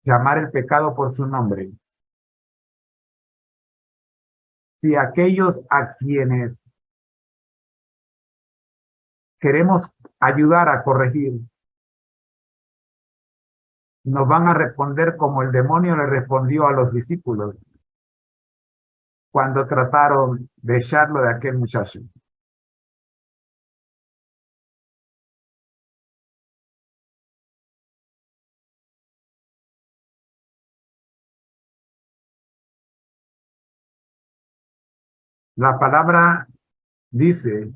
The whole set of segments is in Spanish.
llamar el pecado por su nombre. Si aquellos a quienes queremos ayudar a corregir nos van a responder como el demonio le respondió a los discípulos cuando trataron de echarlo de aquel muchacho. La palabra dice,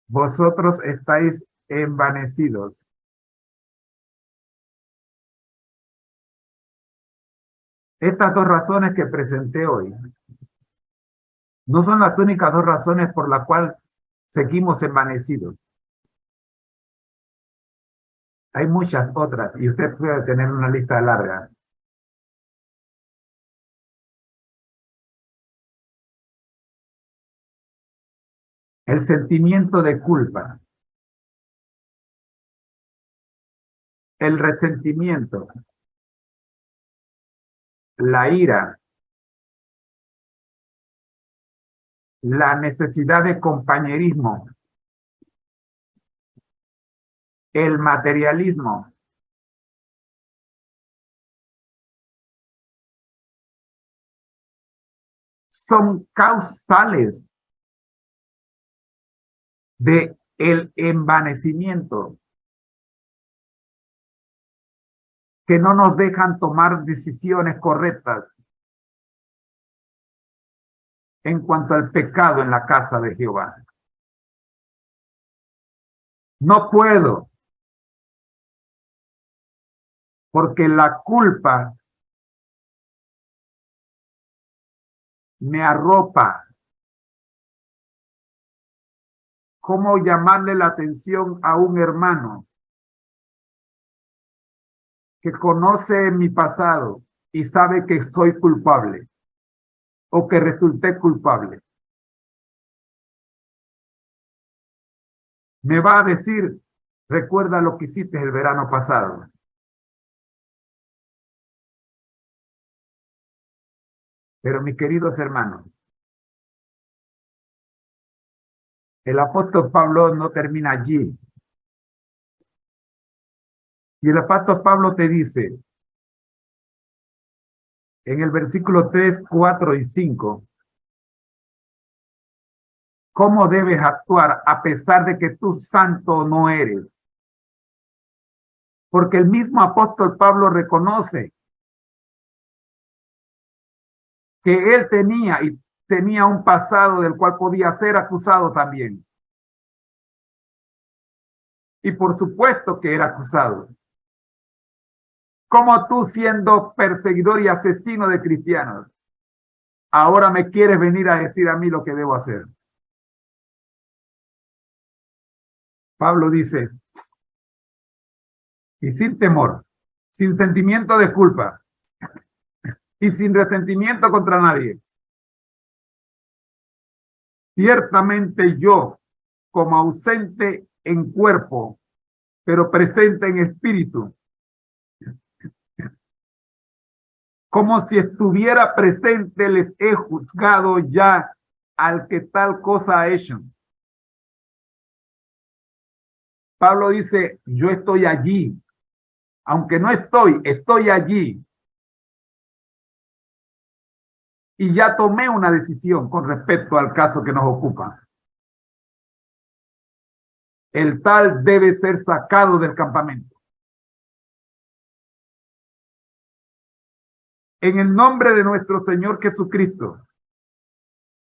vosotros estáis envanecidos. Estas dos razones que presenté hoy no son las únicas dos razones por las cuales seguimos envanecidos. Hay muchas otras y usted puede tener una lista larga. El sentimiento de culpa, el resentimiento, la ira, la necesidad de compañerismo, el materialismo, son causales de el envanecimiento que no nos dejan tomar decisiones correctas en cuanto al pecado en la casa de Jehová. No puedo, porque la culpa me arropa. ¿Cómo llamarle la atención a un hermano que conoce mi pasado y sabe que soy culpable o que resulté culpable? Me va a decir, recuerda lo que hiciste el verano pasado. Pero mis queridos hermanos, el apóstol Pablo no termina allí. Y el apóstol Pablo te dice en el versículo 3, 4 y 5, cómo debes actuar a pesar de que tú santo no eres. Porque el mismo apóstol Pablo reconoce que él tenía un pasado del cual podía ser acusado también. Y por supuesto que era acusado. Como tú, siendo perseguidor y asesino de cristianos, ahora me quieres venir a decir a mí lo que debo hacer. Pablo dice, y sin temor, sin sentimiento de culpa y sin resentimiento contra nadie, ciertamente yo, como ausente en cuerpo, pero presente en espíritu, como si estuviera presente, les he juzgado ya al que tal cosa ha hecho. Pablo dice, yo estoy allí, aunque no estoy allí. Y ya tomé una decisión con respecto al caso que nos ocupa. El tal debe ser sacado del campamento. En el nombre de nuestro Señor Jesucristo,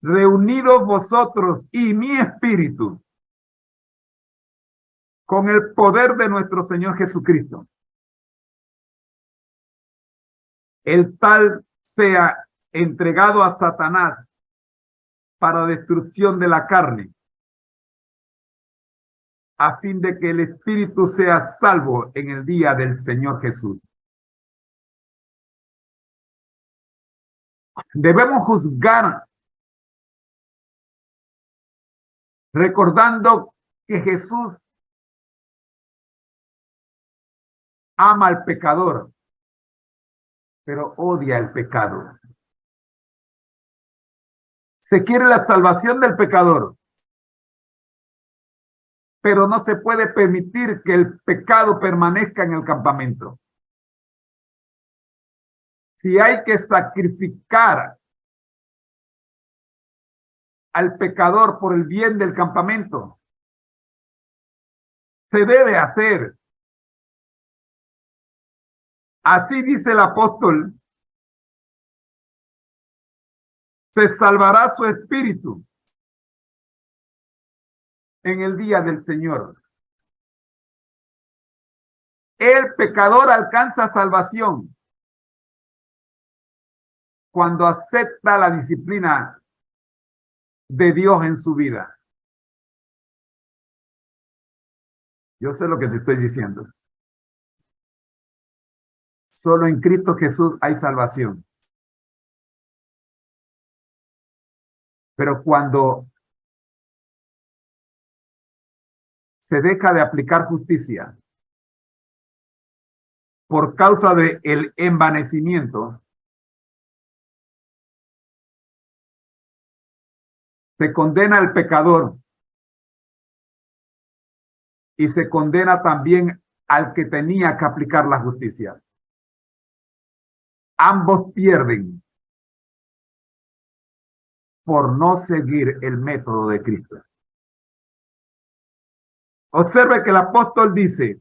reunidos vosotros y mi espíritu, con el poder de nuestro Señor Jesucristo, el tal sea entregado a Satanás para destrucción de la carne, a fin de que el espíritu sea salvo en el día del Señor Jesús. Debemos juzgar recordando que Jesús ama al pecador, pero odia el pecado. Se quiere la salvación del pecador, pero no se puede permitir que el pecado permanezca en el campamento. Si hay que sacrificar al pecador por el bien del campamento, se debe hacer. Así dice el apóstol, se salvará su espíritu en el día del Señor. El pecador alcanza salvación cuando acepta la disciplina de Dios en su vida. Yo sé lo que te estoy diciendo. Solo en Cristo Jesús hay salvación. Pero cuando se deja de aplicar justicia por causa del envanecimiento, se condena al pecador y se condena también al que tenía que aplicar la justicia. Ambos pierden por no seguir el método de Cristo. Observe que el apóstol dice,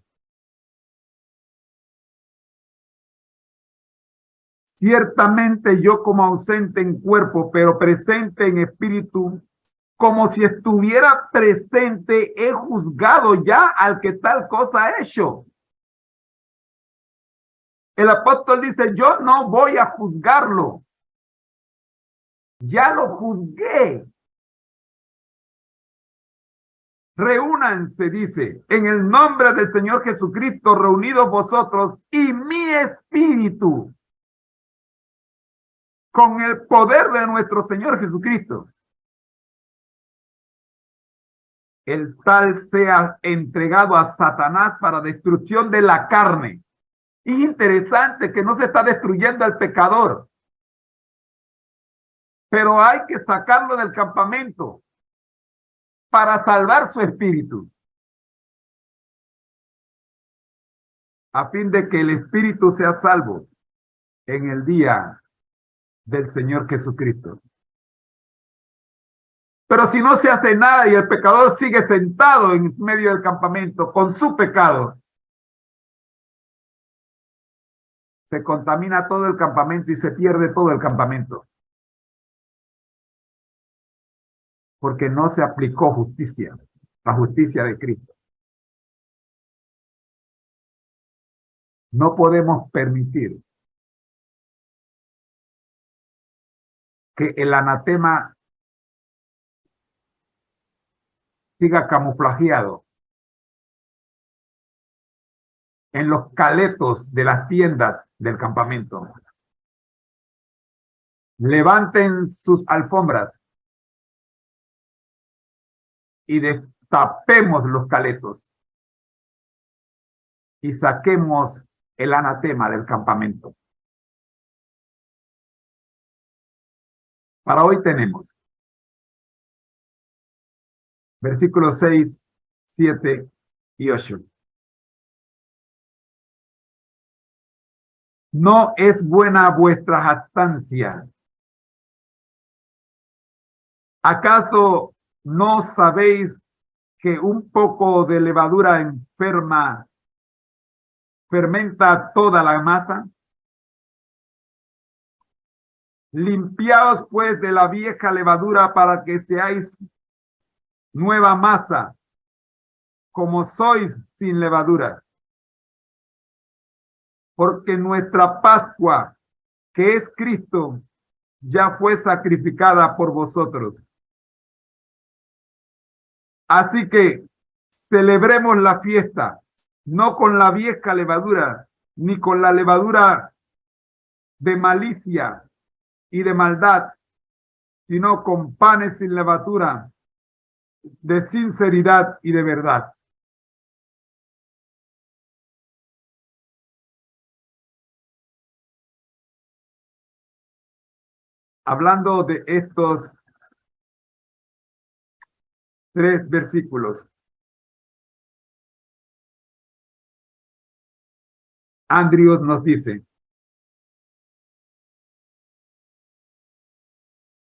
ciertamente yo como ausente en cuerpo, pero presente en espíritu, como si estuviera presente, he juzgado ya al que tal cosa ha hecho. El apóstol dice, yo no voy a juzgarlo. Ya lo juzgué. Reúnanse, dice, en el nombre del Señor Jesucristo, reunidos vosotros y mi espíritu, con el poder de nuestro Señor Jesucristo. El tal sea entregado a Satanás para destrucción de la carne. Es interesante que no se está destruyendo al pecador, pero hay que sacarlo del campamento para salvar su espíritu, a fin de que el espíritu sea salvo en el día del Señor Jesucristo. Pero si no se hace nada y el pecador sigue sentado en medio del campamento con su pecado, se contamina todo el campamento y se pierde todo el campamento. Porque no se aplicó justicia, la justicia de Cristo. No podemos permitir que el anatema siga camuflajeado en los caletos de las tiendas del campamento. Levanten sus alfombras y destapemos los caletos y saquemos el anatema del campamento. Para hoy tenemos versículos 6, 7 y 8. No es buena vuestra jactancia. ¿Acaso no sabéis que un poco de levadura enferma fermenta toda la masa? Limpiaos pues de la vieja levadura para que seáis nueva masa, como sois sin levadura. Porque nuestra Pascua, que es Cristo, ya fue sacrificada por vosotros. Así que celebremos la fiesta, no con la vieja levadura, ni con la levadura de malicia y de maldad, sino con panes sin levadura, de sinceridad y de verdad. hablando de estos 3 versículos, Andrews nos dice,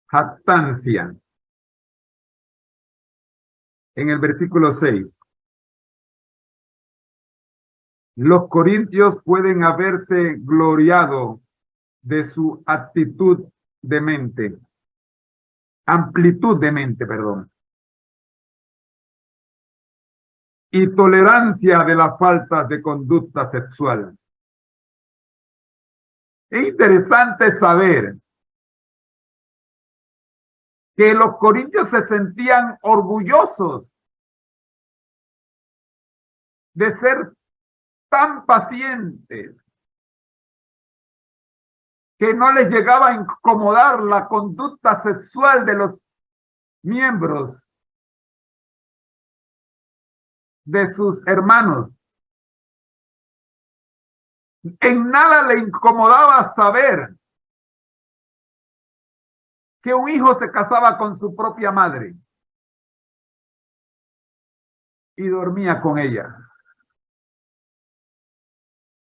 jactancia, en el versículo 6. Los corintios pueden haberse gloriado de su actitud de mente, amplitud de mente, perdón, y tolerancia de las faltas de conducta sexual. Es interesante saber que los corintios se sentían orgullosos de ser tan pacientes que no les llegaba a incomodar la conducta sexual de los miembros de sus hermanos. En nada le incomodaba saber que un hijo se casaba con su propia madre y dormía con ella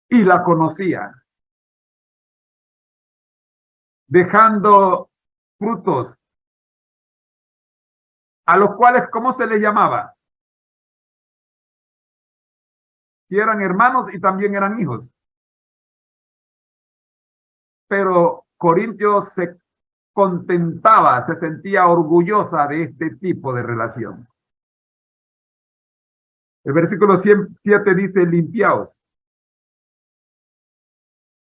y la conocía, dejando frutos a los cuales, ¿cómo se les llamaba? Si eran hermanos y también eran hijos. Pero Corintios se contentaba, se sentía orgullosa de este tipo de relación. El versículo 7 dice, limpiaos.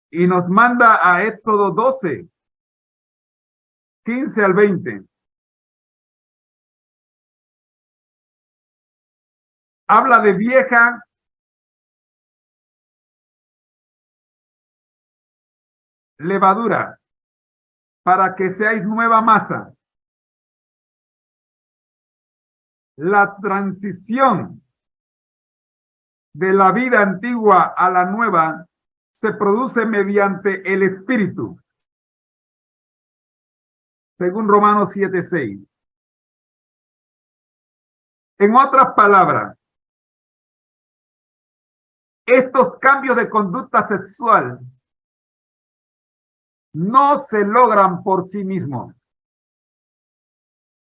Y nos manda a Éxodo 12, 15 al 20. Habla de vieja levadura para que seáis nueva masa. La transición de la vida antigua a la nueva se produce mediante el Espíritu, según Romanos 7:6. En otras palabras, estos cambios de conducta sexual no se logran por sí mismos.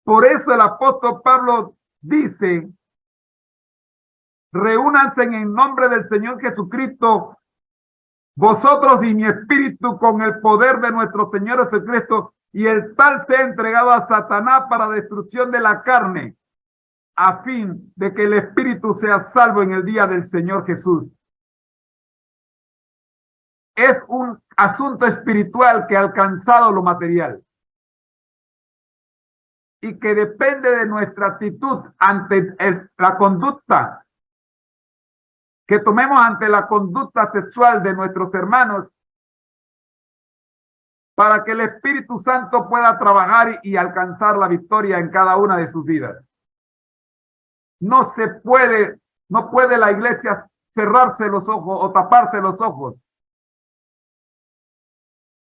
Por eso el apóstol Pablo dice, reúnanse en el nombre del Señor Jesucristo, vosotros y mi espíritu con el poder de nuestro Señor Jesucristo, y el tal sea entregado a Satanás para destrucción de la carne, a fin de que el espíritu sea salvo en el día del Señor Jesús. Es un asunto espiritual que ha alcanzado lo material y que depende de nuestra actitud ante la conducta que tomemos ante la conducta sexual de nuestros hermanos para que el Espíritu Santo pueda trabajar y alcanzar la victoria en cada una de sus vidas. No puede la iglesia cerrarse los ojos o taparse los ojos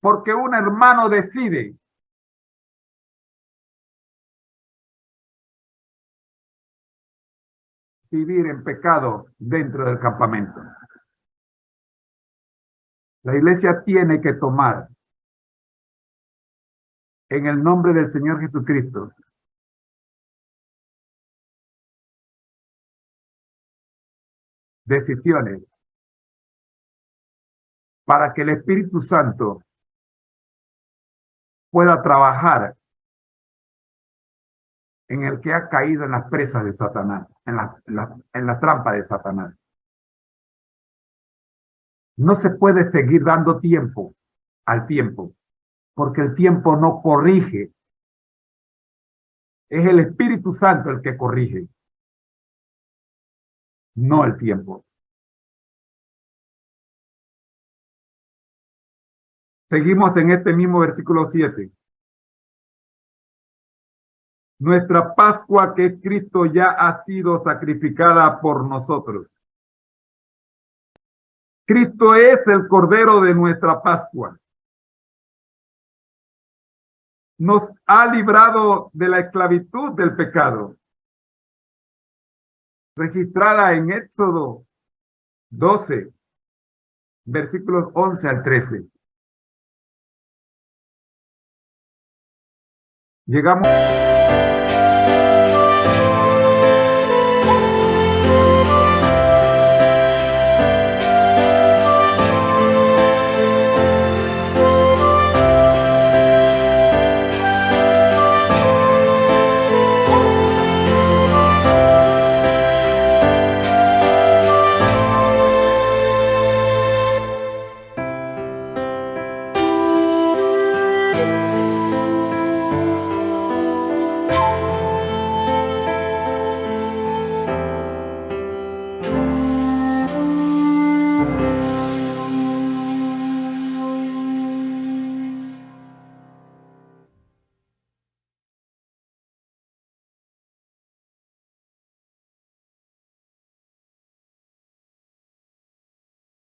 porque un hermano decide vivir en pecado dentro del campamento. La iglesia tiene que tomar en el nombre del Señor Jesucristo decisiones para que el Espíritu Santo pueda trabajar en el que ha caído en las presas de Satanás, en la trampa de Satanás. No se puede seguir dando tiempo al tiempo, porque el tiempo no corrige. Es el Espíritu Santo el que corrige, no el tiempo. Seguimos en este mismo versículo 7. Nuestra Pascua, que es Cristo, ya ha sido sacrificada por nosotros. Cristo es el Cordero de nuestra Pascua. nos ha librado de la esclavitud del pecado, registrada en Éxodo 12, versículos 11 al 13. Llegamos